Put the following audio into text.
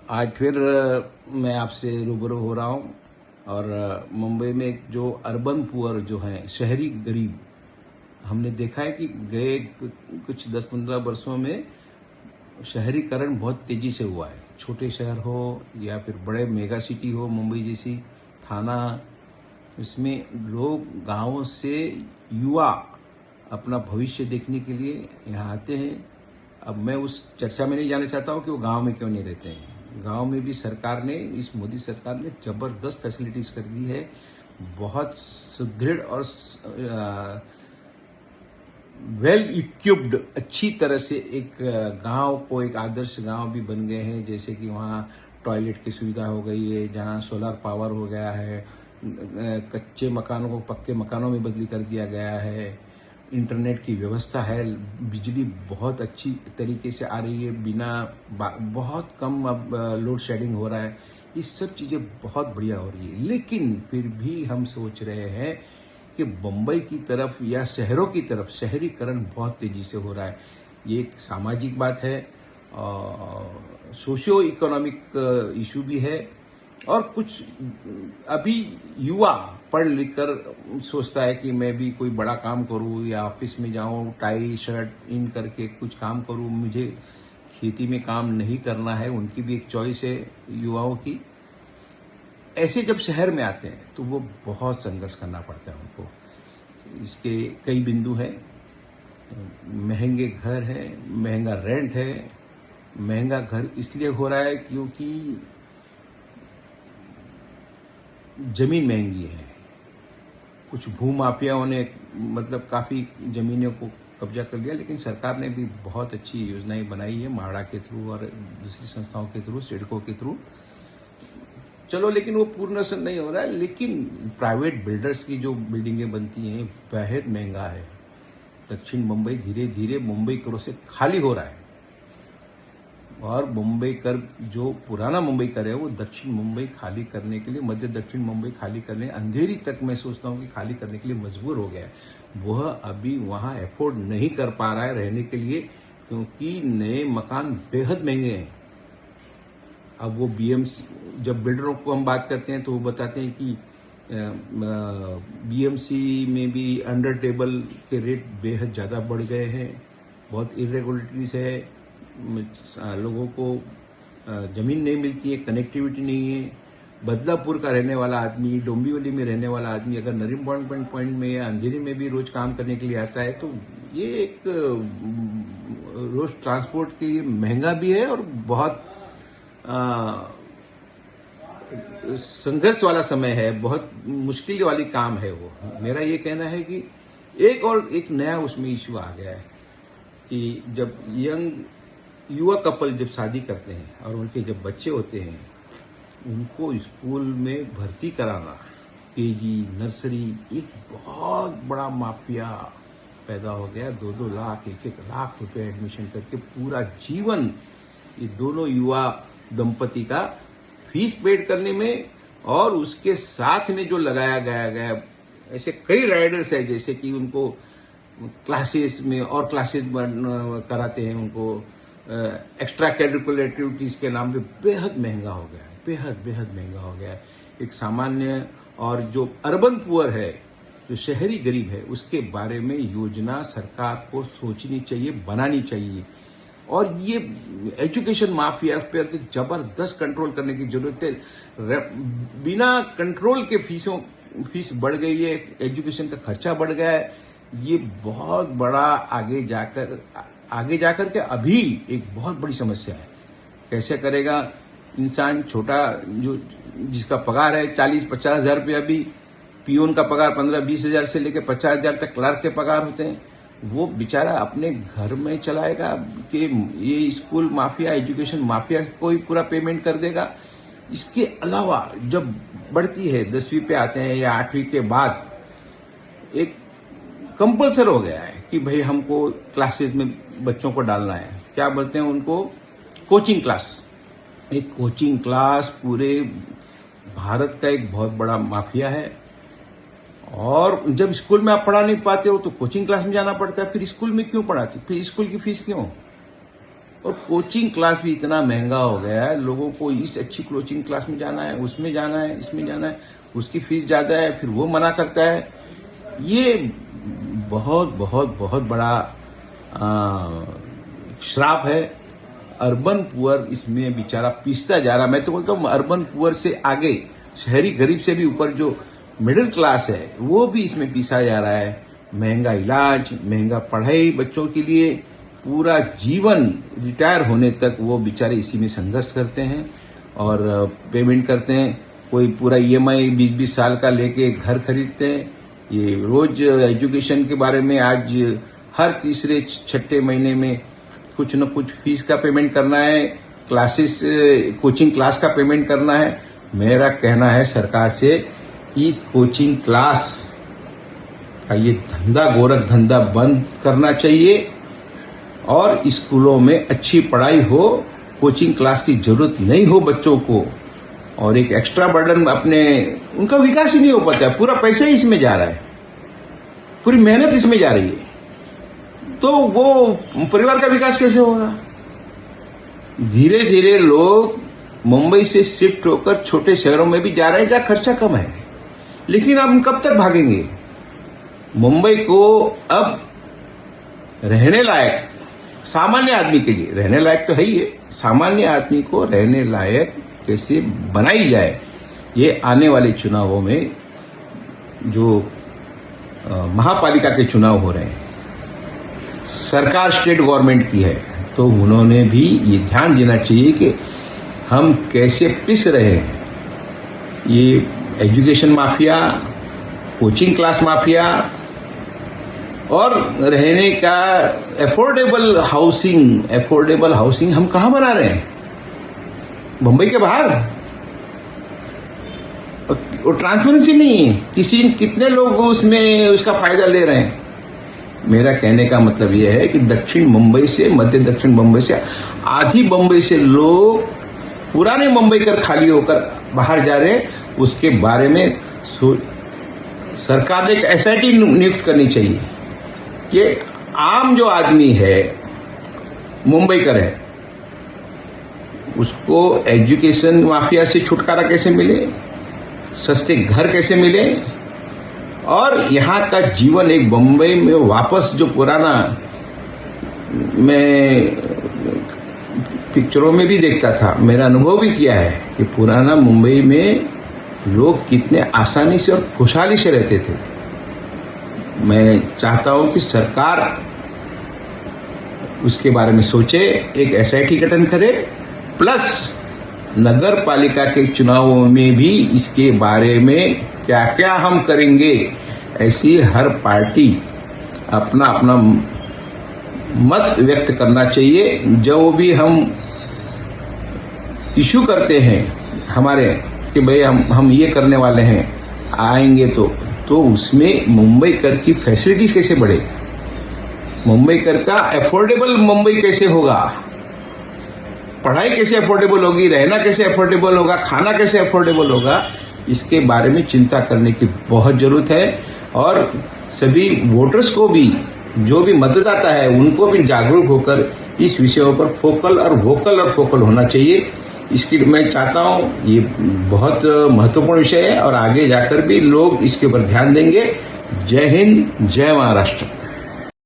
आज फिर मैं आपसे रूबरू हो रहा हूँ और मुंबई में एक जो अर्बन पुअर जो है शहरी गरीब, हमने देखा है कि गए कुछ 10-15 वर्षों में शहरीकरण बहुत तेजी से हुआ है। छोटे शहर हो या फिर बड़े मेगा सिटी हो, मुंबई जैसी थाना, इसमें लोग गांवों से युवा अपना भविष्य देखने के लिए यहाँ आते हैं। अब मैं उस चर्चा में नहीं जाना चाहता हूँ कि वो गांव में क्यों नहीं रहते हैं। गांव में भी सरकार ने, इस मोदी सरकार ने जबरदस्त फैसिलिटीज कर दी है। बहुत सुदृढ़ और वेल इक्विप्ड अच्छी तरह से एक गांव को एक आदर्श गांव भी बन गए हैं। जैसे कि वहाँ टॉयलेट की सुविधा हो गई है, जहाँ सोलर पावर हो गया है, कच्चे मकानों को पक्के मकानों में बदली कर दिया गया है, इंटरनेट की व्यवस्था है, बिजली बहुत अच्छी तरीके से आ रही है, बिना बहुत कम अब लोड शेडिंग हो रहा है। ये सब चीजें बहुत बढ़िया हो रही है। लेकिन फिर भी हम सोच रहे हैं कि मुंबई की तरफ या शहरों की तरफ शहरीकरण बहुत तेजी से हो रहा है। ये एक सामाजिक बात है, सोशियो इकोनॉमिक इशू भी है। और कुछ अभी युवा पढ़ लिख कर सोचता है कि मैं भी कोई बड़ा काम करूं या ऑफिस में जाऊं, टाई शर्ट इन करके कुछ काम करूं, मुझे खेती में काम नहीं करना है। उनकी भी एक चॉइस है युवाओं की। ऐसे जब शहर में आते हैं तो वो बहुत संघर्ष करना पड़ता है उनको। इसके कई बिंदु हैं। महंगे घर हैं, महंगा रेंट है। महंगा घर इसलिए हो रहा है क्योंकि जमीन महंगी है। कुछ भूमाफियाओं ने मतलब काफी जमीनों को कब्जा कर लिया, लेकिन सरकार ने भी बहुत अच्छी योजनाएं बनाई है माड़ा के थ्रू और दूसरी संस्थाओं के थ्रू, सिडको के थ्रू। चलो, लेकिन वो पूर्ण असर नहीं हो रहा है। लेकिन प्राइवेट बिल्डर्स की जो बिल्डिंगें बनती हैं बेहद महंगा है। दक्षिण मुंबई धीरे धीरे मुंबई करों से खाली हो रहा है और मुंबई कर जो पुराना मुंबई कर है वो दक्षिण मुंबई खाली करने के लिए, मध्य दक्षिण मुंबई खाली करने, अंधेरी तक मैं सोचता हूं कि खाली करने के लिए मजबूर हो गया है। वह अभी वहां एफोर्ड नहीं कर पा रहा है रहने के लिए, क्योंकि नए मकान बेहद महंगे हैं। अब वो बीएमसी, जब बिल्डरों को हम बात करते हैं तो वो बताते हैं कि बीएमसी में भी अंडर टेबल के रेट बेहद ज्यादा बढ़ गए हैं। बहुत इरेगुलरिटीज है, लोगों को जमीन नहीं मिलती है, कनेक्टिविटी नहीं है। बदलापुर का रहने वाला आदमी, डोंबिवली में रहने वाला आदमी अगर नरीमन पॉइंट में या अंधेरी में भी रोज काम करने के लिए आता है तो ये एक रोज ट्रांसपोर्ट के लिए महंगा भी है और बहुत संघर्ष वाला समय है, बहुत मुश्किल वाली काम है वो। मेरा ये कहना है कि एक नया उसमें इश्यू आ गया है कि जब युवा कपल जब शादी करते हैं और उनके जब बच्चे होते हैं, उनको स्कूल में भर्ती कराना, केजी, नर्सरी, एक बहुत बड़ा माफिया पैदा हो गया। 2-2 लाख, 1-1 लाख रुपए एडमिशन करके पूरा जीवन ये दोनों युवा दंपति का फीस पेड करने में और उसके साथ में जो लगाया गया ऐसे कई राइडर्स है, जैसे कि उनको क्लासेस में और क्लासेस कराते हैं, उनको एक्स्ट्रा करिकुलर एक्टिविटीज के नाम पे बेहद महंगा हो गया है, बेहद महंगा हो गया है। एक सामान्य और जो अर्बन पुअर है, जो शहरी गरीब है, उसके बारे में योजना सरकार को सोचनी चाहिए, बनानी चाहिए। और ये एजुकेशन माफिया पर जबरदस्त कंट्रोल करने की जरूरत है। बिना कंट्रोल के फीस बढ़ गई है, एजुकेशन का खर्चा बढ़ गया है। ये बहुत बड़ा आगे जाकर के अभी एक बहुत बड़ी समस्या है। कैसे करेगा इंसान, छोटा जो जिसका पगार है 40-50 हजार रुपया, अभी पियोन का पगार 15-20 हजार से लेकर 50 हजार तक क्लर्क के पगार होते हैं, वो बेचारा अपने घर में चलाएगा कि ये स्कूल माफिया, एजुकेशन माफिया को ही पूरा पेमेंट कर देगा। इसके अलावा जब बढ़ती है 10वीं पे आते हैं या 8वीं के बाद, एक कंपल्सर हो गया है कि भाई हमको क्लासेस में बच्चों को डालना है। क्या बोलते हैं उनको, कोचिंग क्लास। एक कोचिंग क्लास पूरे भारत का एक बहुत बड़ा माफिया है। और जब स्कूल में आप पढ़ा नहीं पाते हो तो कोचिंग क्लास में जाना पड़ता है। फिर स्कूल में क्यों पढ़ाते, फिर स्कूल की फीस क्यों? और कोचिंग क्लास भी इतना महंगा हो गया है, लोगों को इस अच्छी कोचिंग क्लास में जाना है, उसमें जाना है, इसमें जाना है, उसकी फीस ज्यादा है, फिर वो मना करता है। ये बहुत बहुत बहुत बड़ा श्राप है। अर्बन पुअर इसमें बेचारा पिसता जा रहा। मैं तो बोलता हूँ अर्बन पुअर से आगे शहरी गरीब से भी ऊपर जो मिडिल क्लास है वो भी इसमें पिसा जा रहा है। महंगा इलाज, महंगा पढ़ाई बच्चों के लिए, पूरा जीवन रिटायर होने तक वो बेचारे इसी में संघर्ष करते हैं और पेमेंट करते हैं। कोई पूरा ईएमआई 20-20 साल का लेके घर खरीदते हैं। ये रोज एजुकेशन के बारे में आज हर तीसरे छठे महीने में कुछ न कुछ फीस का पेमेंट करना है, क्लासेस कोचिंग क्लास का पेमेंट करना है। मेरा कहना है सरकार से कि कोचिंग क्लास का ये धंधा, गोरख धंधा बंद करना चाहिए और स्कूलों में अच्छी पढ़ाई हो, कोचिंग क्लास की जरूरत नहीं हो बच्चों को। और एक एक्स्ट्रा बर्डन अपने, उनका विकास ही नहीं हो पाता है, पूरा पैसा ही इसमें जा रहा है, पूरी मेहनत इसमें जा रही है, तो वो परिवार का विकास कैसे होगा। धीरे धीरे लोग मुंबई से शिफ्ट होकर छोटे शहरों में भी जा रहे हैं जहां खर्चा कम है, लेकिन अब कब तक भागेंगे। मुंबई को अब रहने लायक, सामान्य आदमी के लिए रहने लायक तो है ही है, सामान्य आदमी को रहने लायक कैसे बनाई जाए, ये आने वाले चुनावों में जो महापालिका के चुनाव हो रहे हैं, सरकार स्टेट गवर्नमेंट की है, तो उन्होंने भी ये ध्यान देना चाहिए कि हम कैसे पिस रहे हैं। ये education mafia, coaching class mafia और रहने का अफोर्डेबल हाउसिंग हम कहां बना रहे हैं, मुंबई के बाहर। और ट्रांसपेरेंसी नहीं है, कितने लोग उसमें उसका फायदा ले रहे हैं। मेरा कहने का मतलब यह है कि दक्षिण मुंबई से, मध्य दक्षिण मुंबई से, आधी मुंबई से लोग पुराने मुंबई कर खाली होकर बाहर जा रहे हैं। उसके बारे में सरकार ने एक एसआईटी नियुक्त करनी चाहिए कि आम जो आदमी है, मुंबई कर है, उसको एजुकेशन माफिया से छुटकारा कैसे मिले, सस्ते घर कैसे मिले और यहाँ का जीवन एक बम्बई में वापस जो पुराना, मैं पिक्चरों में भी देखता था, मेरा अनुभव भी किया है कि पुराना मुंबई में लोग कितने आसानी से और खुशहाली से रहते थे। मैं चाहता हूं कि सरकार उसके बारे में सोचे, एक एसआईटी गठन करे, प्लस नगर पालिका के चुनावों में भी इसके बारे में क्या क्या हम करेंगे, ऐसी हर पार्टी अपना अपना मत व्यक्त करना चाहिए। जो भी हम इशू करते हैं हमारे कि भाई हम ये करने वाले हैं, आएंगे तो उसमें मुंबई कर की फैसिलिटीज कैसे बढ़े, मुंबई कर का अफोर्डेबल मुंबई कैसे होगा, पढ़ाई कैसे अफोर्डेबल होगी, रहना कैसे अफोर्डेबल होगा, खाना कैसे अफोर्डेबल होगा, इसके बारे में चिंता करने की बहुत जरूरत है। और सभी वोटर्स को भी, जो भी मतदाता है, उनको भी जागरूक होकर इस विषयों पर फोकल और वोकल होना चाहिए। इसकी मैं चाहता हूं, ये बहुत महत्वपूर्ण विषय है और आगे जाकर भी लोग इसके ऊपर ध्यान देंगे। जय हिंद, जय महाराष्ट्र।